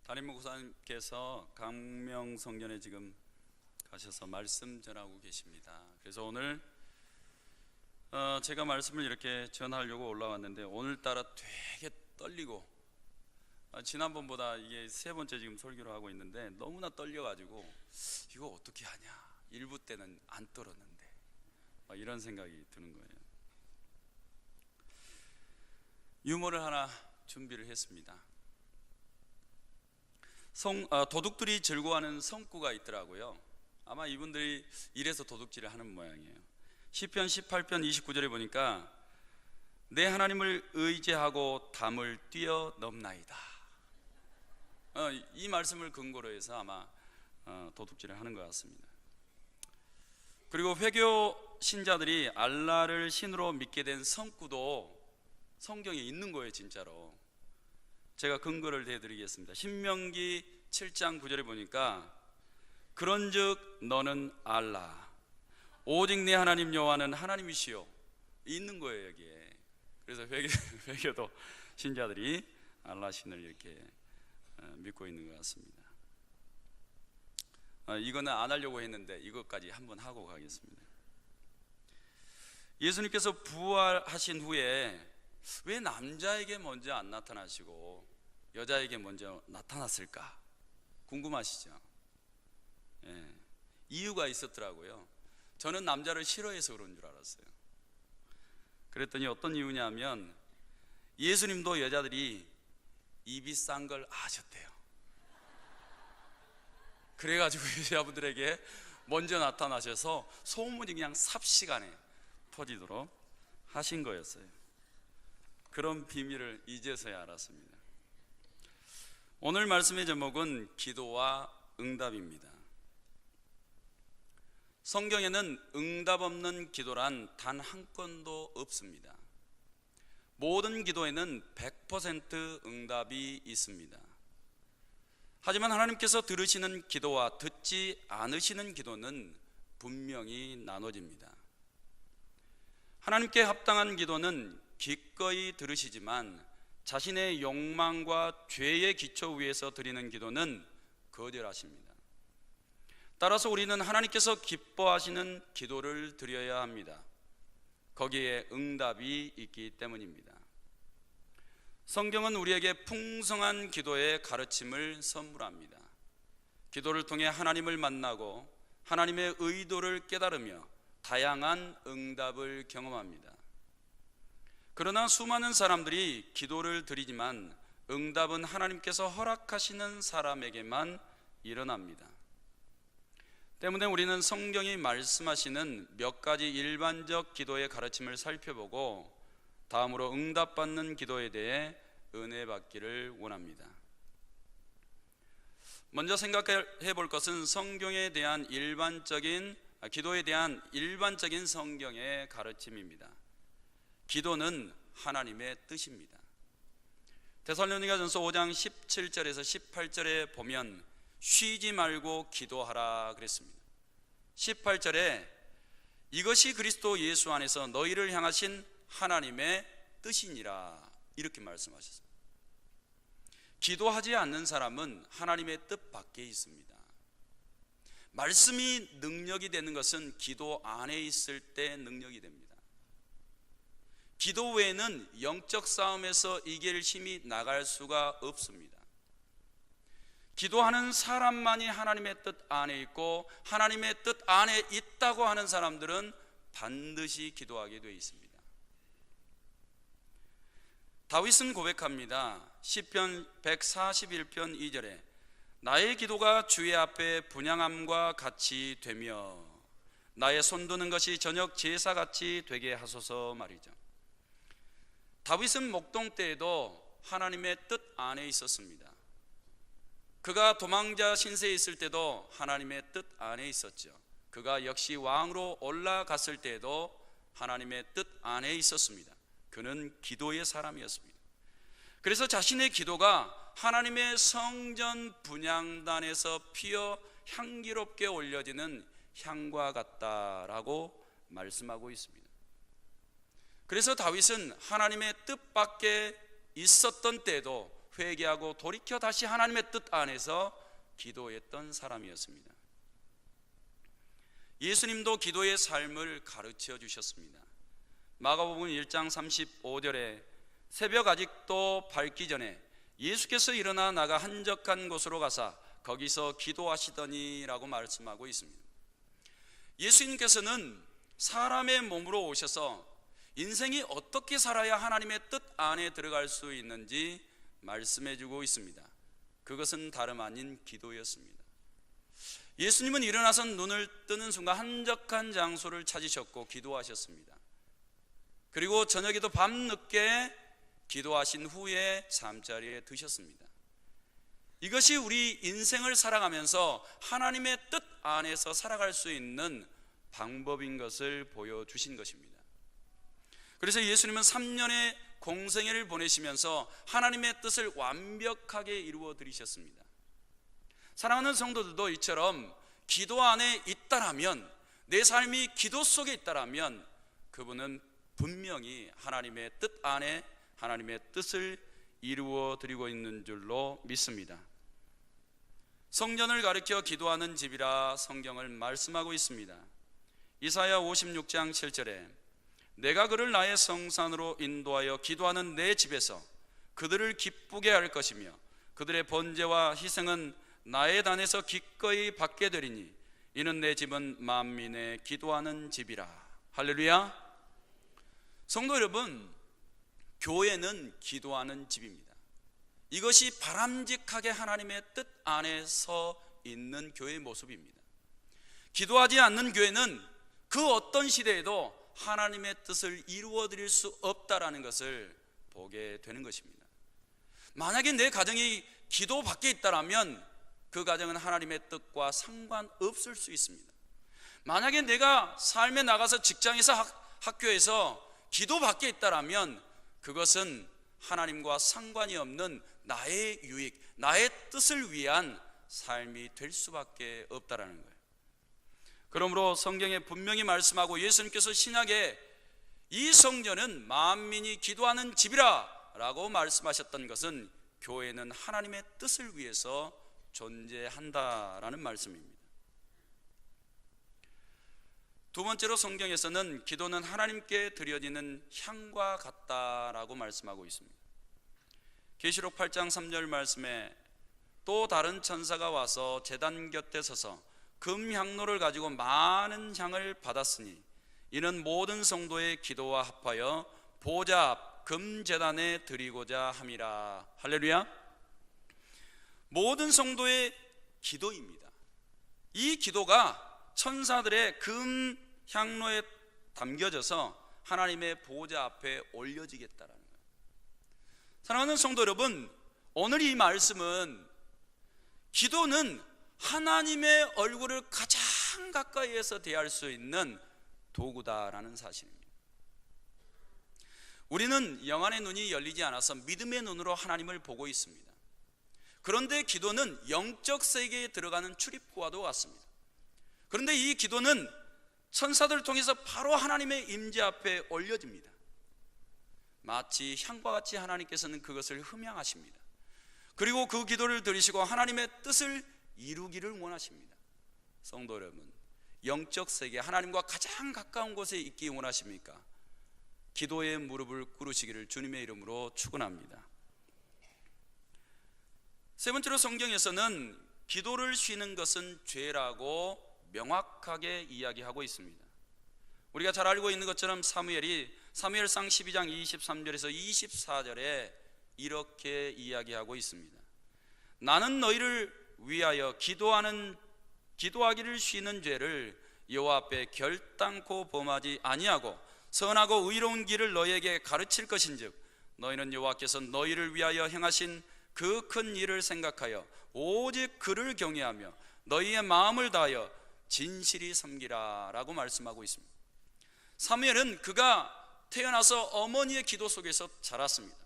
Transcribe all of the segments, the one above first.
담임 목사님께서 강명성전에 지금 가셔서 말씀 전하고 계십니다. 그래서 오늘 제가 말씀을 이렇게 전하려고 올라왔는데 오늘따라 되게 떨리고 지난번보다 이게 세 번째 지금 설교를 하고 있는데 너무나 떨려가지고 이거 어떻게 하냐, 일부 때는 안 떨었는데 이런 생각이 드는 거예요. 유머를 하나 준비를 했습니다. 도둑들이 즐거워하는 성구가 있더라고요. 아마 이분들이 이래서 도둑질을 하는 모양이에요. 시편 18편 29절에 보니까 내 하나님을 의지하고 담을 뛰어넘나이다. 이 말씀을 근거로 해서 아마 도둑질을 하는 것 같습니다. 그리고 회교 신자들이 알라를 신으로 믿게 된 성구도 성경에 있는 거예요. 진짜로 제가 근거를 대드리겠습니다. 신명기 7장 9절에 보니까 그런즉 너는 알라 오직 내 하나님 여호와는 하나님이시요 있는 거예요 여기에. 그래서 회교도 신자들이 알라 신을 이렇게 믿고 있는 것 같습니다. 이거는 안 하려고 했는데 이것까지 한번 하고 가겠습니다. 예수님께서 부활하신 후에 왜 남자에게 먼저 안 나타나시고 여자에게 먼저 나타났을까 궁금하시죠? 이유가 있었더라고요. 저는 남자를 싫어해서 그런 줄 알았어요. 그랬더니 어떤 이유냐면 예수님도 여자들이 입이 싼 걸 아셨대요. 그래가지고 여자분들에게 먼저 나타나셔서 소문이 그냥 삽시간에 퍼지도록 하신 거였어요. 그런 비밀을 이제서야 알았습니다. 오늘 말씀의 제목은 기도와 응답입니다. 성경에는 응답 없는 기도란 단 한 건도 없습니다. 모든 기도에는 100% 응답이 있습니다. 하지만 하나님께서 들으시는 기도와 듣지 않으시는 기도는 분명히 나눠집니다. 하나님께 합당한 기도는 기꺼이 들으시지만 자신의 욕망과 죄의 기초 위에서 드리는 기도는 거절하십니다. 따라서 우리는 하나님께서 기뻐하시는 기도를 드려야 합니다. 거기에 응답이 있기 때문입니다. 성경은 우리에게 풍성한 기도의 가르침을 선물합니다. 기도를 통해 하나님을 만나고 하나님의 의도를 깨달으며 다양한 응답을 경험합니다. 그러나 수많은 사람들이 기도를 드리지만 응답은 하나님께서 허락하시는 사람에게만 일어납니다. 때문에 우리는 성경이 말씀하시는 몇 가지 일반적 기도의 가르침을 살펴보고 다음으로 응답받는 기도에 대해 은혜 받기를 원합니다. 먼저 생각해 볼 것은 성경에 대한 기도에 대한 일반적인 성경의 가르침입니다. 기도는 하나님의 뜻입니다. 데살로니가전서 5장 17절에서 18절에 보면 쉬지 말고 기도하라 그랬습니다. 18절에 이것이 그리스도 예수 안에서 너희를 향하신 하나님의 뜻이니라 이렇게 말씀하셨습니다. 기도하지 않는 사람은 하나님의 뜻 밖에 있습니다. 말씀이 능력이 되는 것은 기도 안에 있을 때 능력이 됩니다. 기도 외에는 영적 싸움에서 이길 힘이 나갈 수가 없습니다. 기도하는 사람만이 하나님의 뜻 안에 있고 하나님의 뜻 안에 있다고 하는 사람들은 반드시 기도하게 되어 있습니다. 다윗은 고백합니다. 시편 141편 2절에 나의 기도가 주의 앞에 분향함과 같이 되며 나의 손드는 것이 저녁 제사같이 되게 하소서 말이죠. 다윗은 목동 때에도 하나님의 뜻 안에 있었습니다. 그가 도망자 신세에 있을 때도 하나님의 뜻 안에 있었죠. 그가 역시 왕으로 올라갔을 때에도 하나님의 뜻 안에 있었습니다. 그는 기도의 사람이었습니다. 그래서 자신의 기도가 하나님의 성전 분향단에서 피어 향기롭게 올려지는 향과 같다라고 말씀하고 있습니다. 그래서 다윗은 하나님의 뜻밖에 있었던 때에도 회개하고 돌이켜 다시 하나님의 뜻 안에서 기도했던 사람이었습니다. 예수님도 기도의 삶을 가르쳐 주셨습니다. 마가복음 1장 35절에 새벽 아직도 밝기 전에 예수께서 일어나 나가 한적한 곳으로 가사 거기서 기도하시더니 라고 말씀하고 있습니다. 예수님께서는 사람의 몸으로 오셔서 인생이 어떻게 살아야 하나님의 뜻 안에 들어갈 수 있는지 말씀해 주고 있습니다. 그것은 다름 아닌 기도였습니다. 예수님은 일어나서 눈을 뜨는 순간 한적한 장소를 찾으셨고 기도하셨습니다. 그리고 저녁에도 밤늦게 기도하신 후에 잠자리에 드셨습니다. 이것이 우리 인생을 살아가면서 하나님의 뜻 안에서 살아갈 수 있는 방법인 것을 보여주신 것입니다. 그래서 예수님은 3년의 공생애를 보내시면서 하나님의 뜻을 완벽하게 이루어 드리셨습니다. 사랑하는 성도들도 이처럼 기도 안에 있다라면, 내 삶이 기도 속에 있다라면 그분은 분명히 하나님의 뜻 안에 하나님의 뜻을 이루어 드리고 있는 줄로 믿습니다. 성전을 가리켜 기도하는 집이라 성경을 말씀하고 있습니다. 이사야 56장 7절에 내가 그를 나의 성산으로 인도하여 기도하는 내 집에서 그들을 기쁘게 할 것이며 그들의 번제와 희생은 나의 단에서 기꺼이 받게 되리니 이는 내 집은 만민의 기도하는 집이라. 할렐루야. 성도 여러분, 교회는 기도하는 집입니다. 이것이 바람직하게 하나님의 뜻 안에 서 있는 교회의 모습입니다. 기도하지 않는 교회는 그 어떤 시대에도 하나님의 뜻을 이루어 드릴 수 없다라는 것을 보게 되는 것입니다. 만약에 내 가정이 기도 밖에 있다라면 그 가정은 하나님의 뜻과 상관없을 수 있습니다. 만약에 내가 삶에 나가서 직장에서 학교에서 기도 밖에 있다라면 그것은 하나님과 상관이 없는 나의 유익, 나의 뜻을 위한 삶이 될 수밖에 없다라는 거예요. 그러므로 성경에 분명히 말씀하고 예수님께서 신약에 이 성전은 만민이 기도하는 집이라 라고 말씀하셨던 것은 교회는 하나님의 뜻을 위해서 존재한다라는 말씀입니다. 두 번째로 성경에서는 기도는 하나님께 드려지는 향과 같다라고 말씀하고 있습니다. 계시록 8장 3절 말씀에 또 다른 천사가 와서 제단 곁에 서서 금향로를 가지고 많은 향을 받았으니 이는 모든 성도의 기도와 합하여 보좌 앞 금제단에 드리고자 함이라. 할렐루야. 모든 성도의 기도입니다. 이 기도가 천사들의 금향로에 담겨져서 하나님의 보좌 앞에 올려지겠다라는 거예요. 사랑하는 성도 여러분, 오늘 이 말씀은 기도는 하나님의 얼굴을 가장 가까이에서 대할 수 있는 도구다라는 사실입니다. 우리는 영안의 눈이 열리지 않아서 믿음의 눈으로 하나님을 보고 있습니다. 그런데 기도는 영적 세계에 들어가는 출입구와도 같습니다. 그런데 이 기도는 천사들을 통해서 바로 하나님의 임재 앞에 올려집니다. 마치 향과 같이 하나님께서는 그것을 흠양하십니다. 그리고 그 기도를 들으시고 하나님의 뜻을 이루기를 원하십니다. 성도 여러분, 영적 세계, 하나님과 가장 가까운 곳에 있기 원하십니까? 기도의 무릎을 꿇으시기를 주님의 이름으로 축원합니다. 세 번째로 성경에서는 기도를 쉬는 것은 죄라고 명확하게 이야기하고 있습니다. 우리가 잘 알고 있는 것처럼 사무엘상 12장 23절에서 24절에 이렇게 이야기하고 있습니다. 나는 너희를 위하여 기도하기를 쉬는 죄를 여호와 앞에 결단코 범하지 아니하고 선하고 의로운 길을 너희에게 가르칠 것인즉 너희는 여호와께서 너희를 위하여 행하신 그 큰 일을 생각하여 오직 그를 경외하며 너희의 마음을 다하여 진실이 섬기라 라고 말씀하고 있습니다. 사무엘은 그가 태어나서 어머니의 기도 속에서 자랐습니다.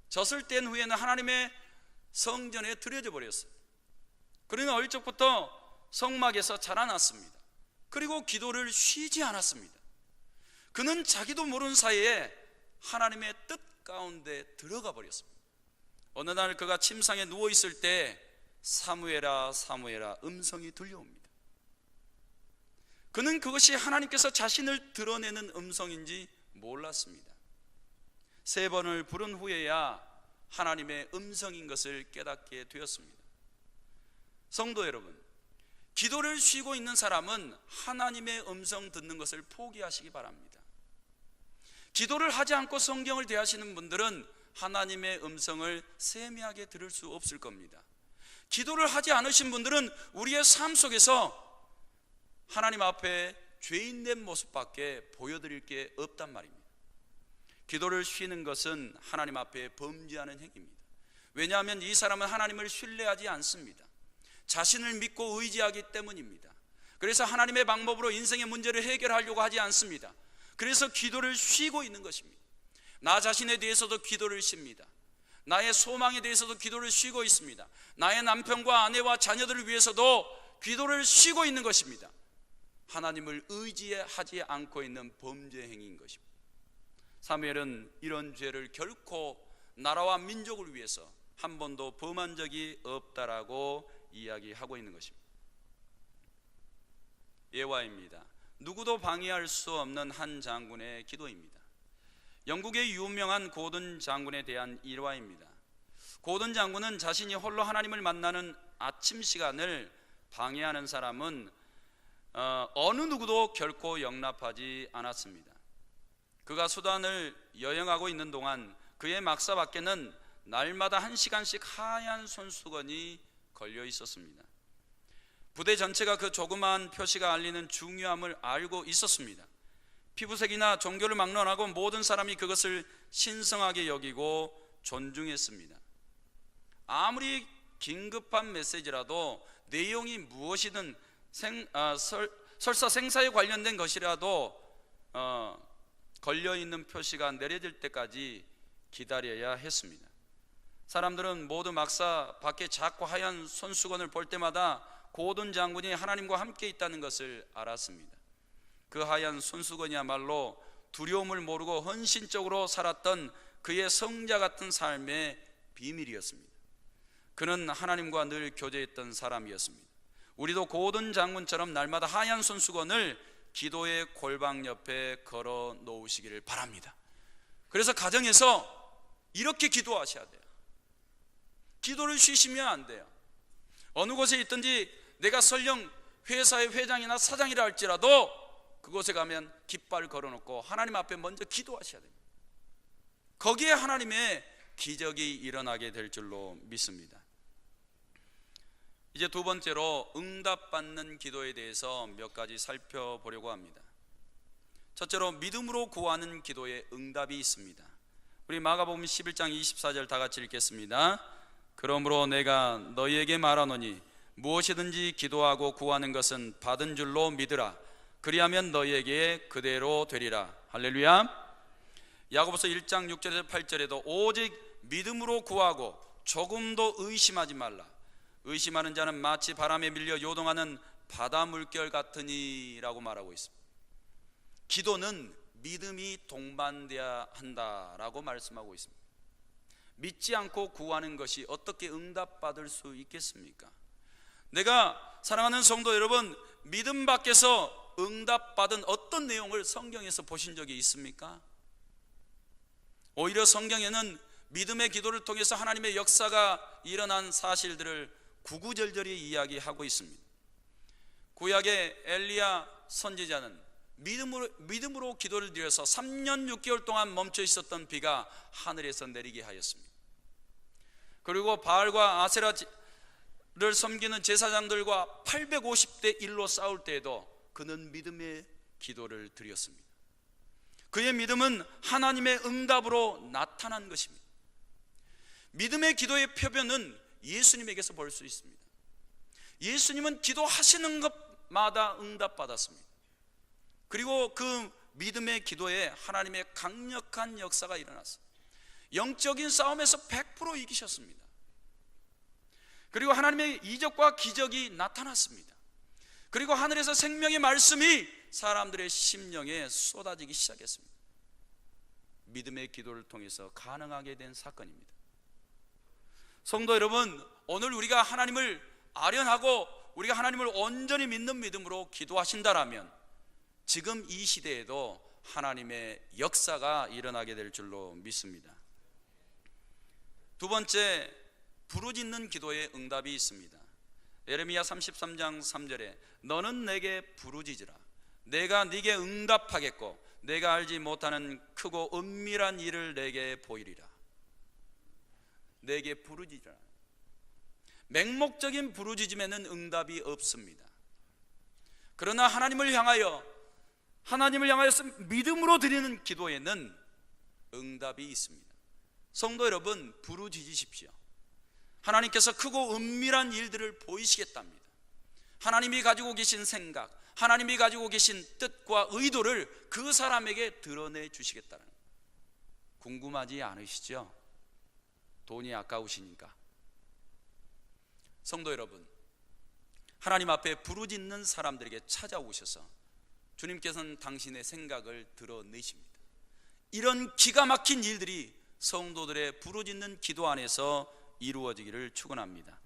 젖을 뗀 후에는 하나님의 성전에 들여져 버렸어요. 그러나 어릴 적부터 성막에서 자라났습니다. 그리고 기도를 쉬지 않았습니다. 그는 자기도 모르는 사이에 하나님의 뜻 가운데 들어가 버렸습니다. 어느 날 그가 침상에 누워 있을 때 사무엘아 사무엘아 음성이 들려옵니다. 그는 그것이 하나님께서 자신을 드러내는 음성인지 몰랐습니다. 3번을 부른 후에야 하나님의 음성인 것을 깨닫게 되었습니다. 성도 여러분, 기도를 쉬고 있는 사람은 하나님의 음성 듣는 것을 포기하시기 바랍니다. 기도를 하지 않고 성경을 대하시는 분들은 하나님의 음성을 세미하게 들을 수 없을 겁니다. 기도를 하지 않으신 분들은 우리의 삶 속에서 하나님 앞에 죄인된 모습밖에 보여드릴 게 없단 말입니다. 기도를 쉬는 것은 하나님 앞에 범죄하는 행위입니다. 왜냐하면 이 사람은 하나님을 신뢰하지 않습니다. 자신을 믿고 의지하기 때문입니다. 그래서 하나님의 방법으로 인생의 문제를 해결하려고 하지 않습니다. 그래서 기도를 쉬고 있는 것입니다. 나 자신에 대해서도 기도를 쉽니다. 나의 소망에 대해서도 기도를 쉬고 있습니다. 나의 남편과 아내와 자녀들을 위해서도 기도를 쉬고 있는 것입니다. 하나님을 의지하지 않고 있는 범죄 행위인 것입니다. 사무엘은 이런 죄를 결코 나라와 민족을 위해서 한 번도 범한 적이 없다라고 이야기하고 있는 것입니다. 예화입니다. 누구도 방해할 수 없는 한 장군의 기도입니다. 영국의 유명한 고든 장군에 대한 일화입니다. 고든 장군은 자신이 홀로 하나님을 만나는 아침 시간을 방해하는 사람은 어느 누구도 결코 용납하지 않았습니다. 그가 수단을 여행하고 있는 동안 그의 막사 밖에는 날마다 1시간씩 하얀 손수건이 걸려 있었습니다. 부대 전체가 그 조그마한 표시가 알리는 중요함을 알고 있었습니다. 피부색이나 종교를 막론하고 모든 사람이 그것을 신성하게 여기고 존중했습니다. 아무리 긴급한 메시지라도 내용이 무엇이든 설사 생사에 관련된 것이라도 걸려있는 표시가 내려질 때까지 기다려야 했습니다. 사람들은 모두 막사 밖에 작고 하얀 손수건을 볼 때마다 고든 장군이 하나님과 함께 있다는 것을 알았습니다. 그 하얀 손수건이야말로 두려움을 모르고 헌신적으로 살았던 그의 성자 같은 삶의 비밀이었습니다. 그는 하나님과 늘 교제했던 사람이었습니다. 우리도 고든 장군처럼 날마다 하얀 손수건을 기도의 골방 옆에 걸어 놓으시기를 바랍니다. 그래서 가정에서 이렇게 기도하셔야 돼요. 기도를 쉬시면 안 돼요. 어느 곳에 있든지 내가 설령 회사의 회장이나 사장이라 할지라도 그곳에 가면 깃발 걸어놓고 하나님 앞에 먼저 기도하셔야 됩니다. 거기에 하나님의 기적이 일어나게 될 줄로 믿습니다. 이제 두 번째로 응답받는 기도에 대해서 몇 가지 살펴보려고 합니다. 첫째로 믿음으로 구하는 기도에 응답이 있습니다. 우리 마가복음 11장 24절 다 같이 읽겠습니다. 그러므로 내가 너희에게 말하노니 무엇이든지 기도하고 구하는 것은 받은 줄로 믿으라. 그리하면 너희에게 그대로 되리라. 할렐루야. 야고보서 1장 6절에서 8절에도 오직 믿음으로 구하고 조금도 의심하지 말라. 의심하는 자는 마치 바람에 밀려 요동하는 바다 물결 같으니 라고 말하고 있습니다. 기도는 믿음이 동반되어야 한다라고 말씀하고 있습니다. 믿지 않고 구하는 것이 어떻게 응답받을 수 있겠습니까? 내가 사랑하는 성도 여러분, 믿음 밖에서 응답받은 어떤 내용을 성경에서 보신 적이 있습니까? 오히려 성경에는 믿음의 기도를 통해서 하나님의 역사가 일어난 사실들을 구구절절히 이야기하고 있습니다. 구약의 엘리야 선지자는 믿음으로 기도를 드려서 3년 6개월 동안 멈춰 있었던 비가 하늘에서 내리게 하였습니다. 그리고 바알과 아세라를 섬기는 제사장들과 850대 1로 싸울 때에도 그는 믿음의 기도를 드렸습니다. 그의 믿음은 하나님의 응답으로 나타난 것입니다. 믿음의 기도의 표변은 예수님에게서 볼 수 있습니다. 예수님은 기도하시는 것마다 응답받았습니다. 그리고 그 믿음의 기도에 하나님의 강력한 역사가 일어났습니다. 영적인 싸움에서 100% 이기셨습니다. 그리고 하나님의 이적과 기적이 나타났습니다. 그리고 하늘에서 생명의 말씀이 사람들의 심령에 쏟아지기 시작했습니다. 믿음의 기도를 통해서 가능하게 된 사건입니다. 성도 여러분, 오늘 우리가 하나님을 아련하고 우리가 하나님을 온전히 믿는 믿음으로 기도하신다라면 지금 이 시대에도 하나님의 역사가 일어나게 될 줄로 믿습니다. 두 번째, 부르짖는 기도의 응답이 있습니다. 예레미야 33장 3절에 너는 내게 부르짖으라. 내가 네게 응답하겠고 내가 알지 못하는 크고 은밀한 일을 내게 보이리라. 내게 부르짖으라. 맹목적인 부르짖음에는 응답이 없습니다. 그러나 하나님을 향하여 믿음으로 드리는 기도에는 응답이 있습니다. 성도 여러분, 부르짖으십시오. 하나님께서 크고 은밀한 일들을 보이시겠답니다. 하나님이 가지고 계신 생각, 하나님이 가지고 계신 뜻과 의도를 그 사람에게 드러내 주시겠다는, 궁금하지 않으시죠? 돈이 아까우시니까. 성도 여러분, 하나님 앞에 부르짖는 사람들에게 찾아오셔서 주님께서는 당신의 생각을 드러내십니다. 이런 기가 막힌 일들이 성도들의 부르짖는 기도 안에서 이루어지기를 축원합니다.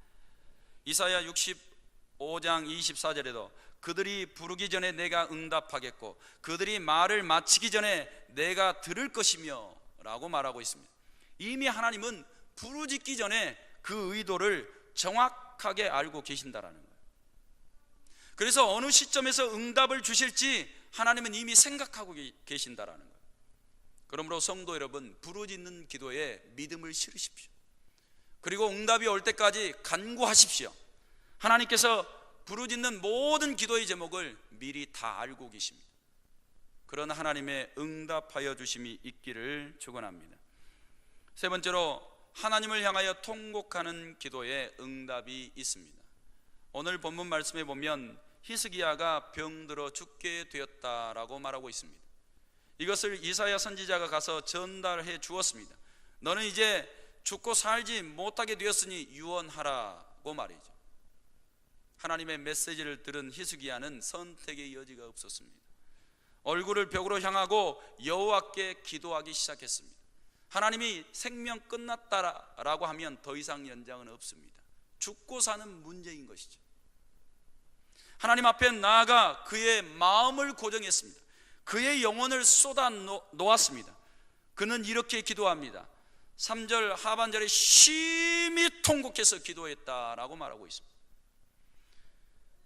이사야 65장 24절에도 그들이 부르기 전에 내가 응답하겠고 그들이 말을 마치기 전에 내가 들을 것이며 라고 말하고 있습니다. 이미 하나님은 부르짖기 전에 그 의도를 정확하게 알고 계신다라는 거예요. 그래서 어느 시점에서 응답을 주실지 하나님은 이미 생각하고 계신다라는 거예요. 그러므로 성도 여러분, 부르짖는 기도에 믿음을 실으십시오. 그리고 응답이 올 때까지 간구하십시오. 하나님께서 부르짖는 모든 기도의 제목을 미리 다 알고 계십니다. 그런 하나님의 응답하여 주심이 있기를 축원합니다. 세 번째로, 하나님을 향하여 통곡하는 기도에 응답이 있습니다. 오늘 본문 말씀에 보면 히스기야가 병들어 죽게 되었다라고 말하고 있습니다. 이것을 이사야 선지자가 가서 전달해 주었습니다. 너는 이제 죽고 살지 못하게 되었으니 유언하라고 말이죠. 하나님의 메시지를 들은 히스기야는 선택의 여지가 없었습니다. 얼굴을 벽으로 향하고 여호와께 기도하기 시작했습니다. 하나님이 생명 끝났다라고 하면 더 이상 연장은 없습니다. 죽고 사는 문제인 것이죠. 하나님 앞에 나아가 그의 마음을 고정했습니다. 그의 영혼을 쏟아 놓았습니다. 그는 이렇게 기도합니다. 3절 하반절에 심히 통곡해서 기도했다라고 말하고 있습니다.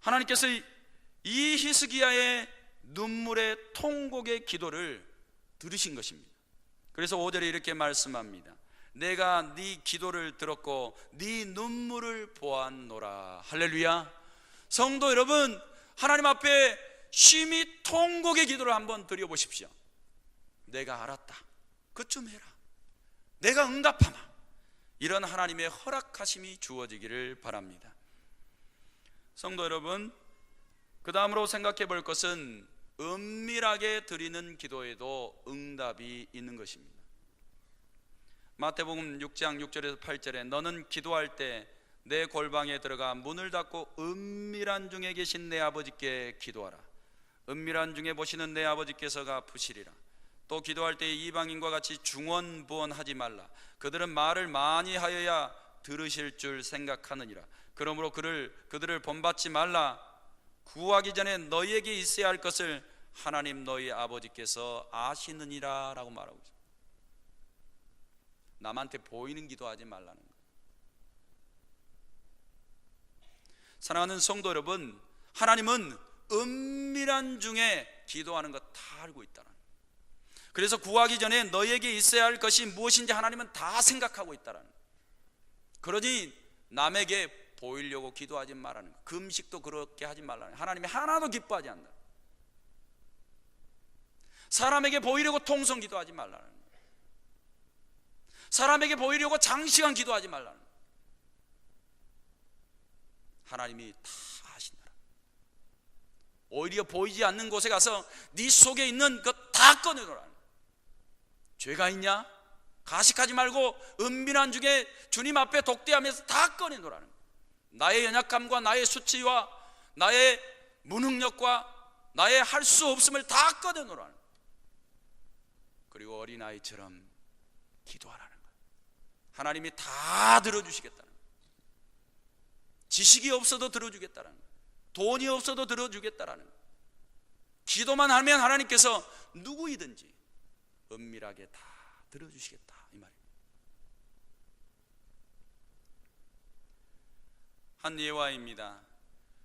하나님께서 이 히스기야의 눈물의 통곡의 기도를 들으신 것입니다. 그래서 5절에 이렇게 말씀합니다. 내가 네 기도를 들었고 네 눈물을 보았노라. 할렐루야. 성도 여러분, 하나님 앞에 심히 통곡의 기도를 한번 드려보십시오. 내가 알았다, 그쯤 해라, 내가 응답하마. 이런 하나님의 허락하심이 주어지기를 바랍니다. 성도 여러분, 그 다음으로 생각해 볼 것은 은밀하게 드리는 기도에도 응답이 있는 것입니다. 마태복음 6장 6절에서 8절에 너는 기도할 때 내 골방에 들어가 문을 닫고 은밀한 중에 계신 내 아버지께 기도하라. 은밀한 중에 보시는 내 아버지께서가 푸시리라. 또 기도할 때 이방인과 같이 중언부언하지 말라. 그들은 말을 많이 하여야 들으실 줄 생각하느니라. 그러므로 그들을 본받지 말라. 구하기 전에 너희에게 있어야 할 것을 하나님 너희 아버지께서 아시느니라 라고 말하고 있습니다. 남한테 보이는 기도하지 말라는 거예요. 사랑하는 성도 여러분, 하나님은 은밀한 중에 기도하는 것 다 알고 있다는 거예요. 그래서 구하기 전에 너희에게 있어야 할 것이 무엇인지 하나님은 다 생각하고 있다는 거예요. 그러니 남에게 보이려고 기도하지 말라는 거예요. 금식도 그렇게 하지 말라는 거예요. 하나님이 하나도 기뻐하지 않는다. 사람에게 보이려고 통성 기도하지 말라는 거예요. 사람에게 보이려고 장시간 기도하지 말라는 거예요. 하나님이 다 아신다. 오히려 보이지 않는 곳에 가서 네 속에 있는 것 다 꺼내놓으라는 거예요. 죄가 있냐? 가식하지 말고 은밀한 중에 주님 앞에 독대하면서 다 꺼내놓으라는 거예요. 나의 연약함과 나의 수치와 나의 무능력과 나의 할 수 없음을 다 꺼내놓으라는 거예요. 그리고 어린아이처럼 기도하라는 거예요. 하나님이 다 들어주시겠다는 거예요. 지식이 없어도 들어주겠다라는 거예요. 돈이 없어도 들어주겠다라는 거예요. 기도만 하면 하나님께서 누구이든지 은밀하게 다 들어주시겠다, 이 말이에요. 한 예화입니다.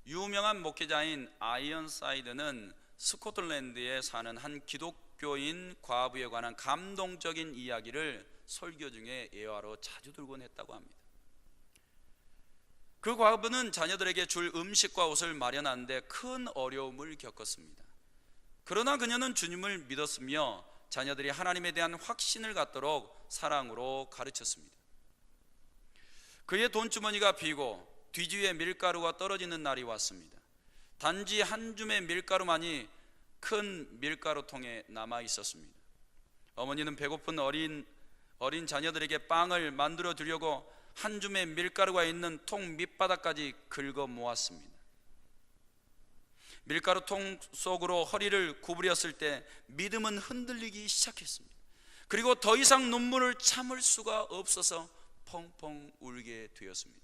유명한 목회자인 아이언사이드는 스코틀랜드에 사는 한 기독교인 과부에 관한 감동적인 이야기를 설교 중에 예화로 자주 들곤 했다고 합니다. 그 과부는 자녀들에게 줄 음식과 옷을 마련하는데 큰 어려움을 겪었습니다. 그러나 그녀는 주님을 믿었으며 자녀들이 하나님에 대한 확신을 갖도록 사랑으로 가르쳤습니다. 그의 돈주머니가 비고 뒤주에 밀가루가 떨어지는 날이 왔습니다. 단지 한 줌의 밀가루만이 큰 밀가루통에 남아 있었습니다. 어머니는 배고픈 어린 자녀들에게 빵을 만들어 주려고 한 줌의 밀가루가 있는 통 밑바닥까지 긁어 모았습니다. 밀가루통 속으로 허리를 구부렸을 때 믿음은 흔들리기 시작했습니다. 그리고 더 이상 눈물을 참을 수가 없어서 펑펑 울게 되었습니다.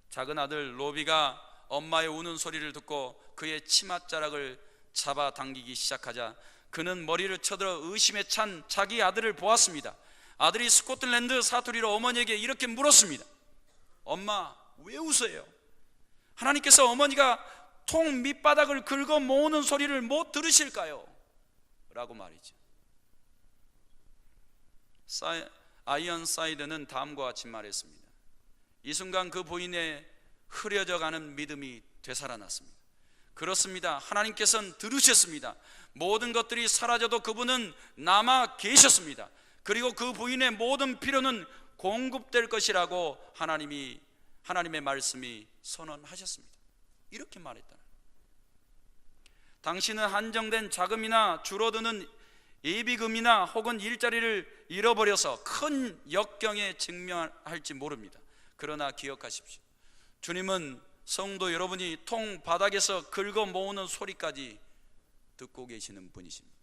작은 아들 로비가 엄마의 우는 소리를 듣고 그의 치맛자락을 잡아당기기 시작하자 그는 머리를 쳐들어 의심에 찬 자기 아들을 보았습니다. 아들이 스코틀랜드 사투리로 어머니에게 이렇게 물었습니다. 엄마, 왜 웃어요? 하나님께서 어머니가 통 밑바닥을 긁어 모으는 소리를 못 들으실까요? 라고 말이죠. 아이언사이드는 다음과 같이 말했습니다. 이 순간 그 부인의 흐려져가는 믿음이 되살아났습니다. 그렇습니다. 하나님께서는 들으셨습니다. 모든 것들이 사라져도 그분은 남아 계셨습니다. 그리고 그 부인의 모든 필요는 공급될 것이라고 하나님의 말씀이 선언하셨습니다. 이렇게 말했다. 당신은 한정된 자금이나 줄어드는 예비금이나 혹은 일자리를 잃어버려서 큰 역경에 직면할지 모릅니다. 그러나 기억하십시오. 주님은 성도 여러분이 통 바닥에서 긁어 모으는 소리까지 듣고 계시는 분이십니다.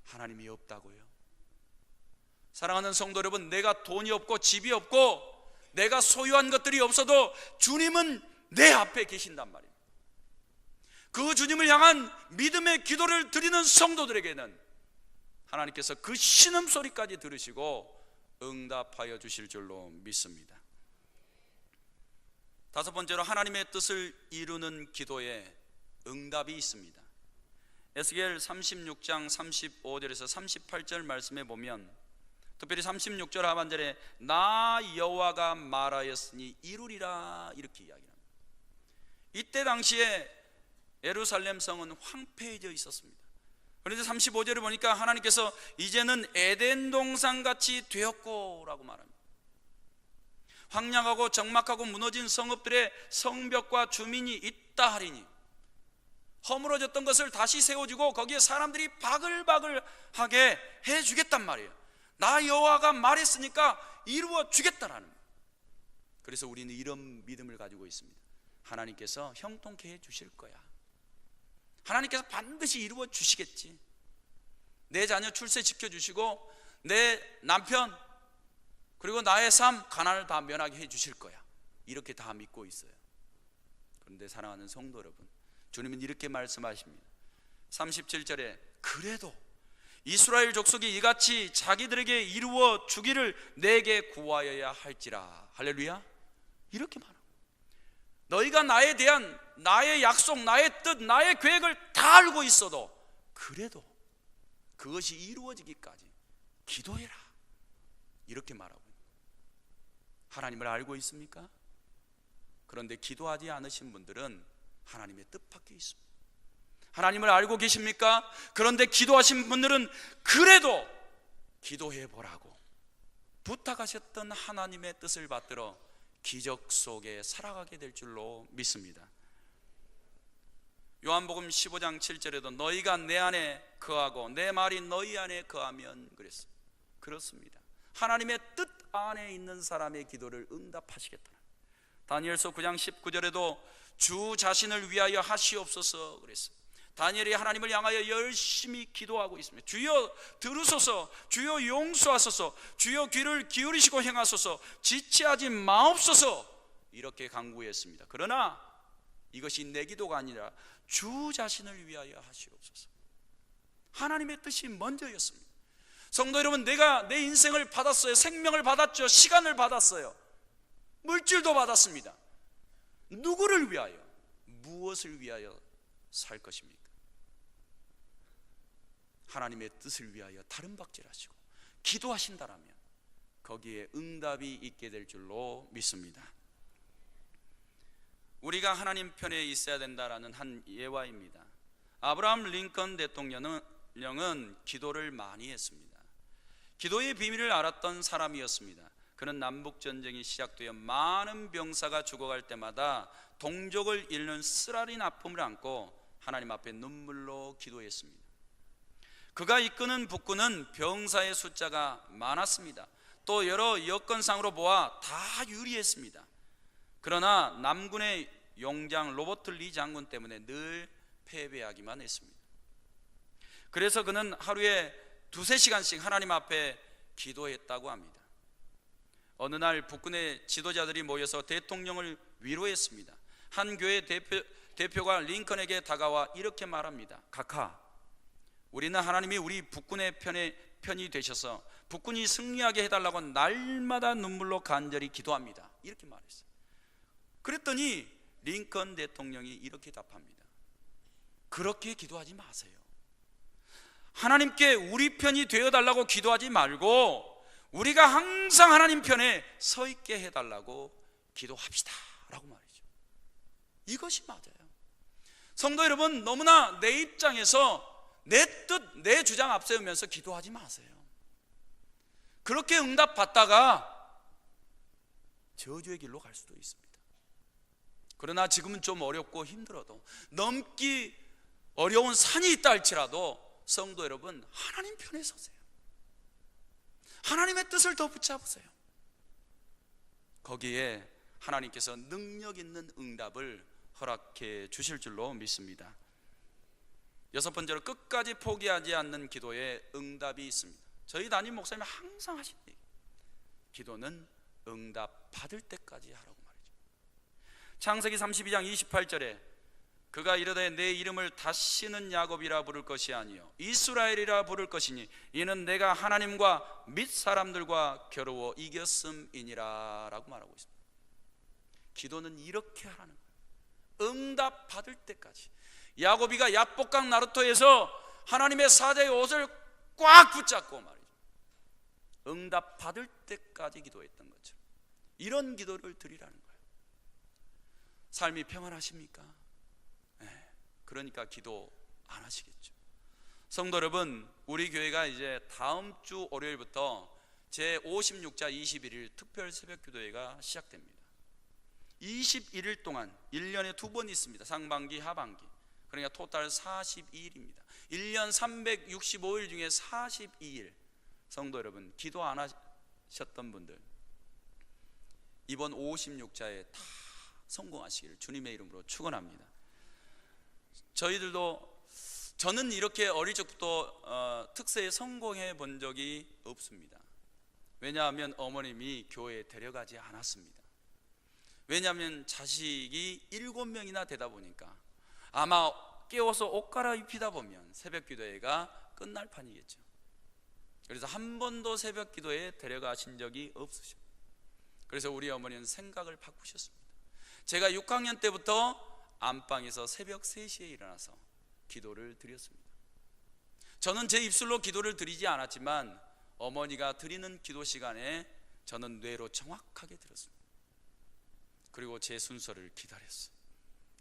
하나님이 없다고요? 사랑하는 성도 여러분, 내가 돈이 없고 집이 없고 내가 소유한 것들이 없어도 주님은 내 앞에 계신단 말입니다. 그 주님을 향한 믿음의 기도를 드리는 성도들에게는 하나님께서 그 신음소리까지 들으시고 응답하여 주실 줄로 믿습니다. 다섯 번째로 하나님의 뜻을 이루는 기도에 응답이 있습니다. 에스겔 36장 35절에서 38절 말씀에 보면 특별히 36절 하반절에 나 여호와가 말하였으니 이루리라 이렇게 이야기합니다. 이때 당시에 예루살렘 성은 황폐해져 있었습니다. 그런데 35절을 보니까 하나님께서 이제는 에덴 동산같이 되었고 라고 말합니다. 황량하고 적막하고 무너진 성읍들의 성벽과 주민이 있다 하리니 허물어졌던 것을 다시 세워주고 거기에 사람들이 바글바글하게 해주겠단 말이에요. 나 여호와가 말했으니까 이루어 주겠다라는 거예요. 그래서 우리는 이런 믿음을 가지고 있습니다. 하나님께서 형통케 해주실 거야. 하나님께서 반드시 이루어 주시겠지. 내 자녀 출세 지켜주시고 내 남편 그리고 나의 삶 가난을 다 면하게 해주실 거야. 이렇게 다 믿고 있어요. 그런데 사랑하는 성도 여러분, 주님은 이렇게 말씀하십니다. 37절에 그래도 이스라엘 족속이 이같이 자기들에게 이루어 주기를 내게 구하여야 할지라. 할렐루야. 이렇게 말합니다. 너희가 나에 대한 나의 약속, 나의 뜻, 나의 계획을 다 알고 있어도 그래도 그것이 이루어지기까지 기도해라. 이렇게 말하고 있습니다. 하나님을 알고 있습니까? 그런데 기도하지 않으신 분들은 하나님의 뜻 밖에 있습니다. 하나님을 알고 계십니까? 그런데 기도하신 분들은 그래도 기도해 보라고 부탁하셨던 하나님의 뜻을 받들어 기적 속에 살아가게 될 줄로 믿습니다. 요한복음 15장 7절에도 너희가 내 안에 거하고 내 말이 너희 안에 거하면 그랬어요. 그렇습니다. 하나님의 뜻 안에 있는 사람의 기도를 응답하시겠다. 다니엘서 9장 19절에도 주 자신을 위하여 하시옵소서 그랬어요. 다니엘이 하나님을 향하여 열심히 기도하고 있습니다. 주여 들으소서, 주여 용서하소서, 주여 귀를 기울이시고 행하소서, 지체하지 마옵소서. 이렇게 간구했습니다. 그러나 이것이 내 기도가 아니라 주 자신을 위하여 하시옵소서. 하나님의 뜻이 먼저였습니다. 성도 여러분, 내가 내 인생을 받았어요. 생명을 받았죠. 시간을 받았어요. 물질도 받았습니다. 누구를 위하여, 무엇을 위하여 살 것입니까? 하나님의 뜻을 위하여 다른 박질하시고 기도하신다라면 거기에 응답이 있게 될 줄로 믿습니다. 우리가 하나님 편에 있어야 된다라는 한 예화입니다. 아브라함 링컨 대통령은 기도를 많이 했습니다. 기도의 비밀을 알았던 사람이었습니다. 그는 남북전쟁이 시작되어 많은 병사가 죽어갈 때마다 동족을 잃는 쓰라린 아픔을 안고 하나님 앞에 눈물로 기도했습니다. 그가 이끄는 북군은 병사의 숫자가 많았습니다. 또 여러 여건상으로 보아 다 유리했습니다. 그러나 남군의 용장 로버트 리 장군 때문에 늘 패배하기만 했습니다. 그래서 그는 하루에 2-3시간씩 하나님 앞에 기도했다고 합니다. 어느 날 북군의 지도자들이 모여서 대통령을 위로했습니다. 한 교회 대표가 링컨에게 다가와 이렇게 말합니다. 각하, 우리는 하나님이 우리 북군의 편이 되셔서 북군이 승리하게 해달라고 날마다 눈물로 간절히 기도합니다. 이렇게 말했어요. 그랬더니 링컨 대통령이 이렇게 답합니다. 그렇게 기도하지 마세요. 하나님께 우리 편이 되어달라고 기도하지 말고 우리가 항상 하나님 편에 서 있게 해달라고 기도합시다 라고 말이죠. 이것이 맞아요. 성도 여러분, 너무나 내 입장에서 내 뜻, 내 주장 앞세우면서 기도하지 마세요. 그렇게 응답받다가 저주의 길로 갈 수도 있습니다. 그러나 지금은 좀 어렵고 힘들어도, 넘기 어려운 산이 있다 할지라도 성도 여러분, 하나님 편에 서세요. 하나님의 뜻을 더 붙잡으세요. 거기에 하나님께서 능력 있는 응답을 허락해 주실 줄로 믿습니다. 6번째로, 끝까지 포기하지 않는 기도에 응답이 있습니다. 저희 담임 목사님이 항상 하시는 얘기, 기도는 응답 받을 때까지 하라고 말이죠. 창세기 32장 28절에 그가 이르되 내 이름을 다시는 야곱이라 부를 것이 아니요 이스라엘이라 부를 것이니 이는 내가 하나님과 및 사람들과 겨루어 이겼음이니라 라고 말하고 있습니다. 기도는 이렇게 하라는 거예요. 응답 받을 때까지. 야곱이가 야복강 나루토에서 하나님의 사자의 옷을 꽉 붙잡고 말이죠, 응답 받을 때까지 기도했던 거죠. 이런 기도를 드리라는 거예요. 삶이 평안하십니까? 네, 그러니까 기도 안 하시겠죠. 성도 여러분, 우리 교회가 이제 다음 주 월요일부터 제56자 21일 특별 새벽 기도회가 시작됩니다. 21일 동안 1년에 2번 있습니다. 상반기, 하반기. 그러니까 토탈 42일입니다. 1년 365일 중에 42일. 성도 여러분, 기도 안 하셨던 분들 이번 56자에 다 성공하시기를 주님의 이름으로 축원합니다. 저는 이렇게 어릴 적부터 특세에 성공해 본 적이 없습니다. 왜냐하면 어머님이 교회에 데려가지 않았습니다. 왜냐하면 자식이 7명이나 되다 보니까 아마 깨워서 옷 갈아입히다 보면 새벽 기도회가 끝날 판이겠죠. 그래서 한 번도 새벽 기도회에 데려가신 적이 없으십니다. 그래서 우리 어머니는 생각을 바꾸셨습니다. 제가 6학년 때부터 안방에서 새벽 3시에 일어나서 기도를 드렸습니다. 저는 제 입술로 기도를 드리지 않았지만 어머니가 드리는 기도 시간에 저는 뇌로 정확하게 들었습니다. 그리고 제 순서를 기다렸어요.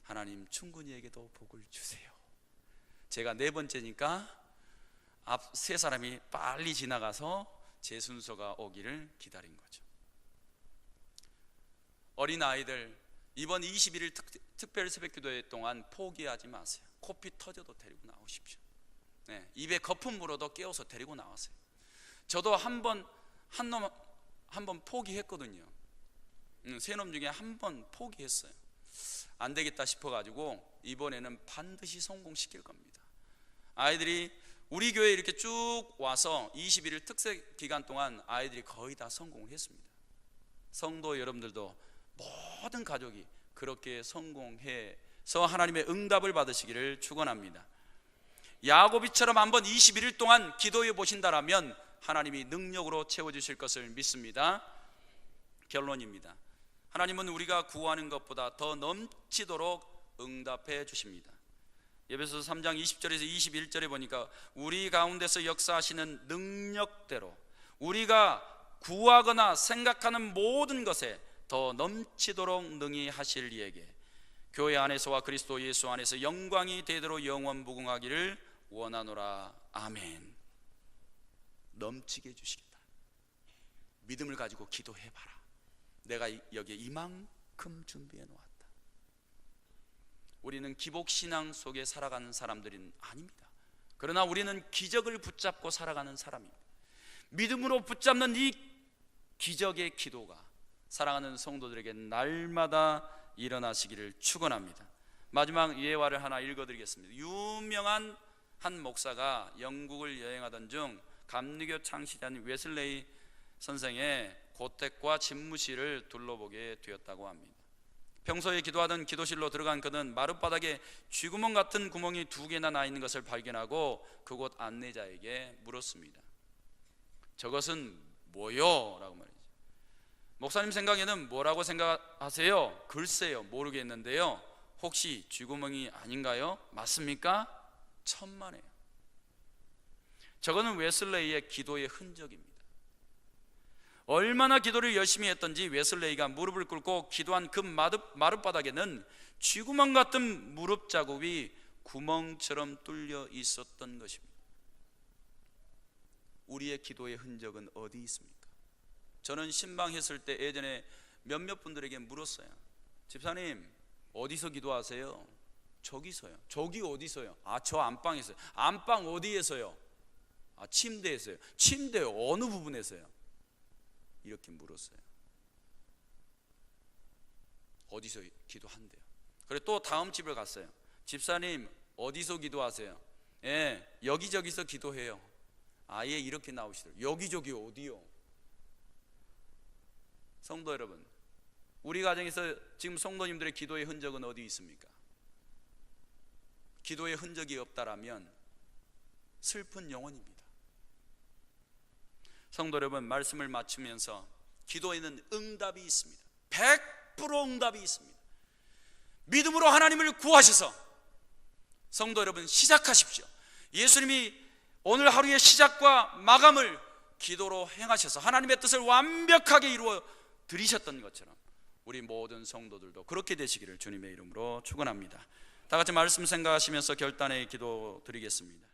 하나님, 충근이에게도 복을 주세요. 제가 4번째니까 앞 3사람이 빨리 지나가서 제 순서가 오기를 기다린 거죠. 어린아이들, 이번 21일 특별 새벽기도회 동안 포기하지 마세요. 코피 터져도 데리고 나오십시오. 네, 입에 거품 물어도 깨워서 데리고 나왔어요. 저도 한 번 포기했거든요. 3놈 중에 한 번 포기했어요. 안 되겠다 싶어가지고 이번에는 반드시 성공시킬 겁니다. 아이들이 우리 교회에 이렇게 쭉 와서 21일 특색 기간 동안 아이들이 거의 다 성공을 했습니다. 성도 여러분들도 모든 가족이 그렇게 성공해서 하나님의 응답을 받으시기를 축원합니다. 야고비처럼 한번 21일 동안 기도해 보신다라면 하나님이 능력으로 채워주실 것을 믿습니다. 결론입니다. 하나님은 우리가 구하는 것보다 더 넘치도록 응답해 주십니다. 에베소서 3장 20절에서 21절에 보니까 우리 가운데서 역사하시는 능력대로 우리가 구하거나 생각하는 모든 것에 더 넘치도록 능히 하실 이에게 교회 안에서와 그리스도 예수 안에서 영광이 되도록 영원무궁하기를 원하노라. 아멘. 넘치게 해주시겠다. 믿음을 가지고 기도해봐라. 내가 여기에 이만큼 준비해 놓았다. 우리는 기복신앙 속에 살아가는 사람들은 아닙니다. 그러나 우리는 기적을 붙잡고 살아가는 사람입니다. 믿음으로 붙잡는 이 기적의 기도가 사랑하는 성도들에게 날마다 일어나시기를 축원합니다. 마지막 예화를 하나 읽어드리겠습니다. 유명한 한 목사가 영국을 여행하던 중 감리교 창시자인 웨슬레이 선생의 고택과 집무실을 둘러보게 되었다고 합니다. 평소에 기도하던 기도실로 들어간 그는 마룻바닥에 쥐구멍 같은 구멍이 2개나 나 있는 것을 발견하고 그곳 안내자에게 물었습니다. 저것은 뭐요? 라고 말이죠. 목사님 생각에는 뭐라고 생각하세요? 글쎄요, 모르겠는데요. 혹시 쥐구멍이 아닌가요? 맞습니까? 천만에요. 저거는 웨슬레이의 기도의 흔적입니다. 얼마나 기도를 열심히 했던지 웨슬레이가 무릎을 꿇고 기도한 그 마룻바닥에는 쥐구멍 같은 무릎 자국이 구멍처럼 뚫려 있었던 것입니다. 우리의 기도의 흔적은 어디 있습니까? 저는 신방했을 때 예전에 몇몇 분들에게 물었어요. 집사님 어디서 기도하세요? 저기서요. 저기 어디서요? 저 안방에서요. 안방 어디에서요? 침대에서요. 침대 어느 부분에서요? 이렇게 물었어요. 어디서 기도한대요. 그리고 또 다음 집을 갔어요. 집사님 어디서 기도하세요? 여기저기서 기도해요. 아예 이렇게 나오시더라고요. 여기저기 어디요? 성도 여러분, 우리 가정에서 지금 성도님들의 기도의 흔적은 어디 있습니까? 기도의 흔적이 없다라면 슬픈 영혼입니다. 성도 여러분, 말씀을 마치면서 기도에는 응답이 있습니다. 100% 응답이 있습니다. 믿음으로 하나님을 구하셔서 성도 여러분 시작하십시오. 예수님이 오늘 하루의 시작과 마감을 기도로 행하셔서 하나님의 뜻을 완벽하게 이루어 드리셨던 것처럼 우리 모든 성도들도 그렇게 되시기를 주님의 이름으로 축원합니다. 다 같이 말씀 생각하시면서 결단의 기도 드리겠습니다.